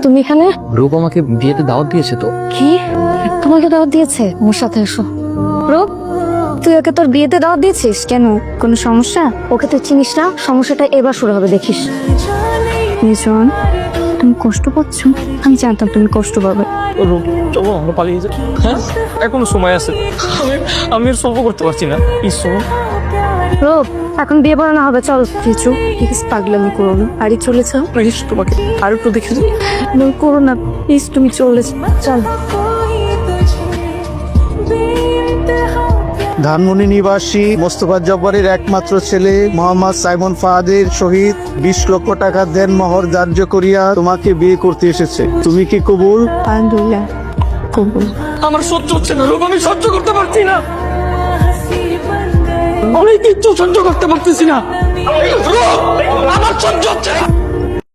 তুমি এখানে? রূপ আমাকে বিয়েতে দাওয়াত দিয়েছে তো। কি? তোমাকে দাওয়াত দিয়েছে? ওর সাথে এসো। রূপ, তুই ওকে তোর বিয়েতে দাওয়াত দিয়েছিস কেন? কোনো সমস্যা? ওকে তুই চিনিস না, সমস্যাটা এবার শুরু হবে দেখিস। নিজন, তুমি কষ্ট পাচ্ছ? আমি জানতাম তুমি কষ্ট পাবে। রূপ চলো আমরা পালিয়ে যাই। হ্যাঁ এখনো সময় আছে। আমি আর সহ্য করতে পারছি না। ঈশ্বর রূপ, এখন বিয়ে পড়ানো হবে, চল কিছু প্লিজ পাগলামি করো না। বাড়ি চলে যাও। প্লিজ তোমাকে আর একটু দেখে দিই। করো না প্লিজ, তুমি চলে চল। ধানমন্ডি নিবাসী মোস্তফা জব্বারের একমাত্র ছেলে মোহাম্মদ সাইমন ফাহাদের সহিত 20 লক্ষ টাকা দেনমোহর ধার্য করিয়া তোমাকে বিয়ে করতে এসেছে। তুমি কি কবুল? আলহামদুলিল্লাহ কবুল। আমার সহ্য হচ্ছে না রূপ, আমি সহ্য করতে পারছি না। আমি কিচ্ছু সহ্য করতে পারতেছি না। রূপ, আমার সহ্য হচ্ছে না।